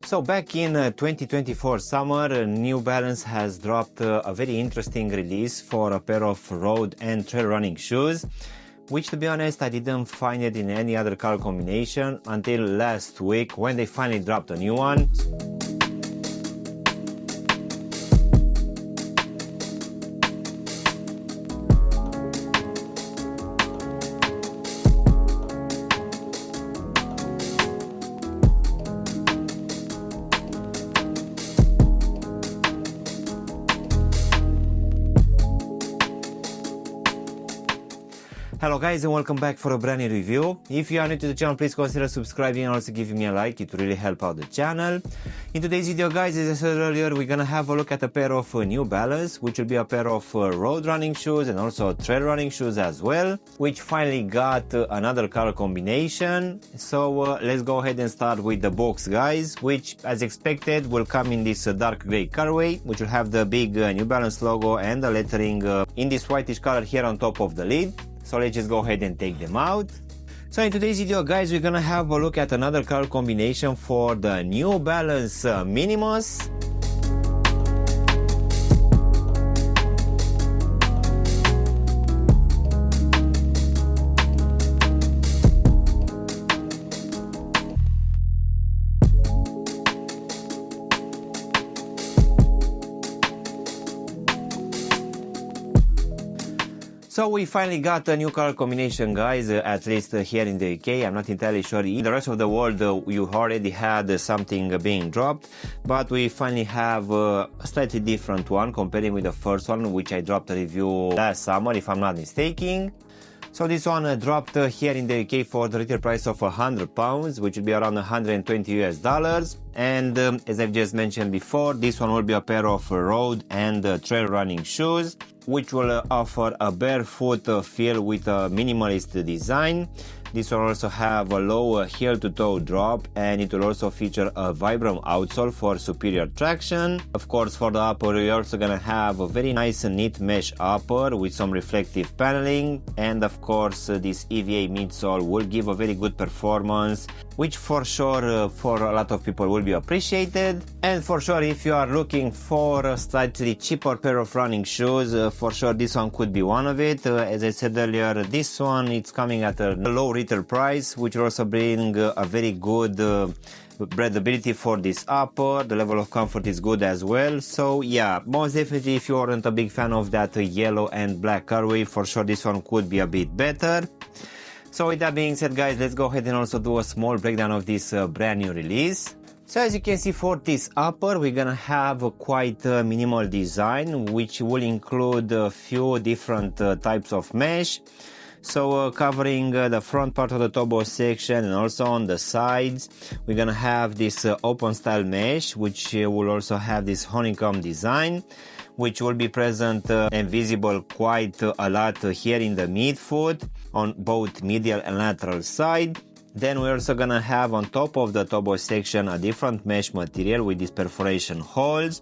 So back in 2024 summer, New Balance has dropped a very interesting release for a pair of road and trail running shoes, which, to be honest, I didn't find it in any other color combination until last week when they finally dropped a new one. Hello guys, and welcome back for a brand new review. If you are new to the channel, please consider subscribing and also giving me a like. It will really help out the channel. In today's video guys, as I said earlier, we're gonna have a look at a pair of New Balance, which will be a pair of road running shoes and also trail running shoes as well, which finally got another color combination. So let's go ahead and start with the box guys, which as expected will come in this dark gray colorway, which will have the big New Balance logo and the lettering in this whitish color here on top of the lid. So let's just go ahead and take them out. So in today's video guys, we're gonna have a look at another color combination for the New Balance Minimus. So we finally got a new color combination guys, at least here in the UK. I'm not entirely sure in the rest of the world you already had something being dropped, but we finally have a slightly different one comparing with the first one, which I dropped a review last summer if I'm not mistaken. So this one dropped here in the UK for the retail price of £100, which will be around 120 US dollars. And as I've just mentioned before, this one will be a pair of road and trail running shoes, which will offer a barefoot feel with a minimalist design. This will also have a low heel to toe drop, and it will also feature a Vibram outsole for superior traction. Of course, for the upper, we're also gonna have a very nice knit mesh upper with some reflective paneling, and of course this EVA midsole will give a very good performance, which for sure for a lot of people will be appreciated. And for sure, if you are looking for a slightly cheaper pair of running shoes, for sure this one could be one of it. As I said earlier, this one it's coming at a low retail price, which will also bring a very good breathability for this upper. The level of comfort is good as well. So yeah, most definitely if you aren't a big fan of that yellow and black colorway, for sure this one could be a bit better. So with that being said guys, let's go ahead and also do a small breakdown of this brand new release. So as you can see, for this upper we're gonna have a quite minimal design, which will include a few different types of mesh. So covering the front part of the toe section and also on the sides, we're gonna have this open style mesh, which will also have this honeycomb design, which will be present and visible quite a lot here in the midfoot on both medial and lateral side. Then we're also gonna have on top of the toe section a different mesh material with these perforation holes.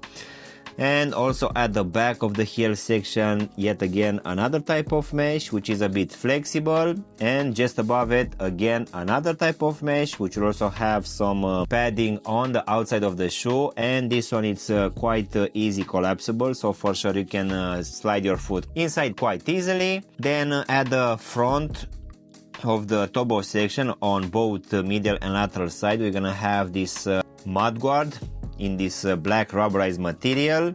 And also at the back of the heel section, yet again another type of mesh, which is a bit flexible. And just above it, again another type of mesh, which will also have some padding on the outside of the shoe. And this one is quite easy collapsible, so for sure you can slide your foot inside quite easily. Then at the front of the toe section on both medial and lateral side, we're gonna have this mud guard in this black rubberized material,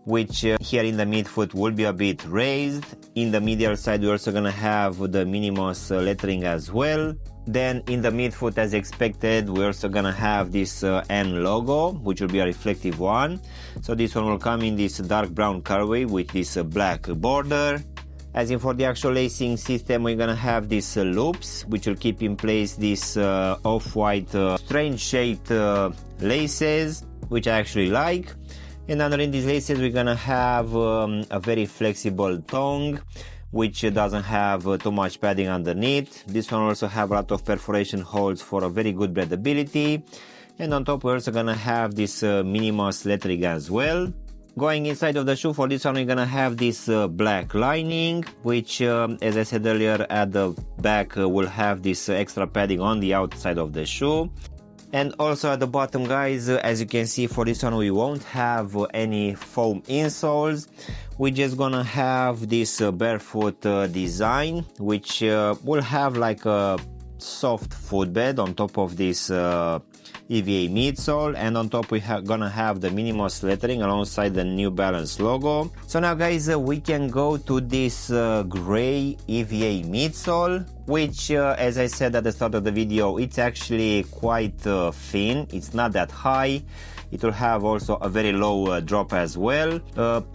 which here in the midfoot will be a bit raised. In the medial side we're also gonna have the Minimus lettering as well. Then in the midfoot, as expected, we're also gonna have this N logo, which will be a reflective one. So this one will come in this dark brown colorway with this black border. As in for the actual lacing system, we're gonna have these loops, which will keep in place this off-white strange shaped laces, which I actually like. And underneath these laces, we're gonna have a very flexible tongue, which doesn't have too much padding underneath. This one also have a lot of perforation holes for a very good breathability. And on top, we're also gonna have this Minimus lettering as well. Going inside of the shoe, for this one we're gonna have this black lining, which as I said earlier, at the back will have this extra padding on the outside of the shoe. And also at the bottom, guys, as you can see, for this one we won't have any foam insoles. We're just gonna have this barefoot design, which will have like a soft footbed on top of this EVA midsole, and on top we're gonna have the Minimus lettering alongside the New Balance logo. So now, guys, we can go to this gray EVA midsole, which as I said at the start of the video, it's actually quite thin. It's not that high. It will have also a very low drop as well.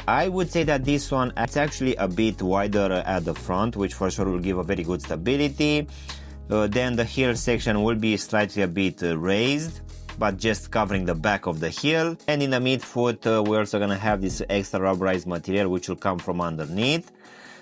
I would say that this one, it's actually a bit wider at the front, which for sure will give a very good stability. Then the heel section will be slightly a bit raised, but just covering the back of the heel. And in the midfoot, we're also gonna have this extra rubberized material which will come from underneath.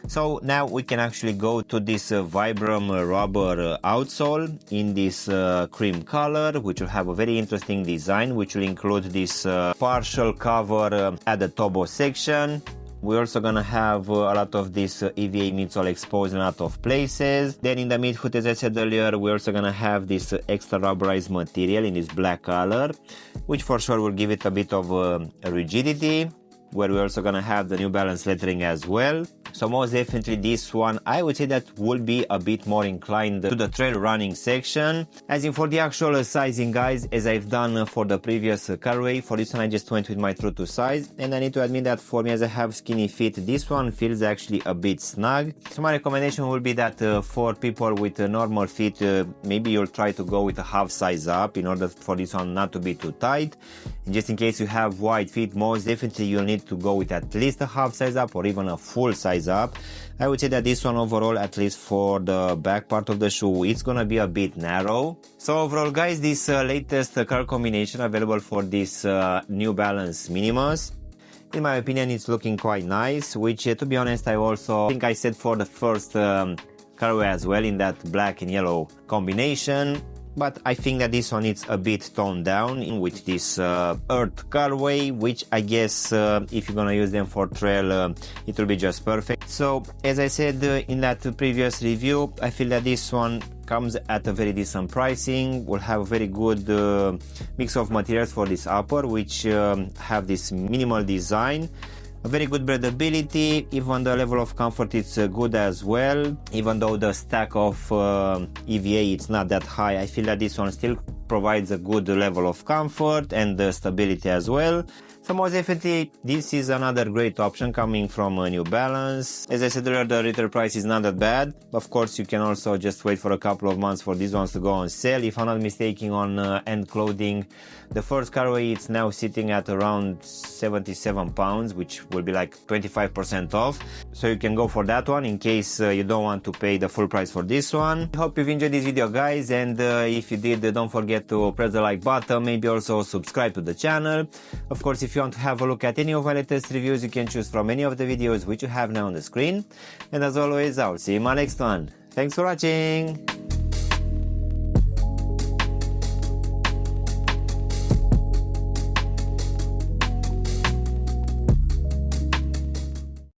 So now we can actually go to this Vibram rubber outsole in this cream color, which will have a very interesting design, which will include this partial cover at the tobo section. We're also gonna have a lot of this EVA midsole exposed in a lot of places. Then in the midfoot, as I said earlier, we're also gonna have this extra rubberized material in this black color, which for sure will give it a bit of rigidity, where we're also gonna have the New Balance lettering as well. So most definitely this one, I would say that will be a bit more inclined to the trail running section. As in for the actual sizing, guys, as I've done for the previous colorway, for this one I just went with my true to size, and I need to admit that for me, as I have skinny feet, this one feels actually a bit snug. So my recommendation will be that for people with normal feet, maybe you'll try to go with a half size up in order for this one not to be too tight. And just in case you have wide feet, most definitely you'll need to go with at least a half size up or even a full size up. I would say that this one overall, at least for the back part of the shoe, it's gonna be a bit narrow. So overall, guys, this latest color combination available for this New Balance Minimus, in my opinion, it's looking quite nice, which to be honest, I also think I said for the first colorway as well, in that black and yellow combination. But I think that this one is a bit toned down with this earth colorway, which I guess if you're gonna use them for trail, it will be just perfect. So as I said in that previous review, I feel that this one comes at a very decent pricing, will have a very good mix of materials for this upper, which have this minimal design. A very good breathability, even the level of comfort is good as well. Even though the stack of EVA it's not that high, I feel that this one still provides a good level of comfort and stability as well. So most definitely, this is another great option coming from New Balance. As I said earlier, the retail price is not that bad. Of course, you can also just wait for a couple of months for these ones to go on sale. If I'm not mistaken, on End Clothing, the first colorway it's now sitting at around £77, which will be like 25% off. So you can go for that one in case you don't want to pay the full price for this one. I hope you've enjoyed this video, guys, and if you did, don't forget to press the like button, maybe also subscribe to the channel. Of course, if you want to have a look at any of my latest reviews, you can choose from any of the videos which you have now on the screen. And as always, I'll see you in my next one. Thanks for watching!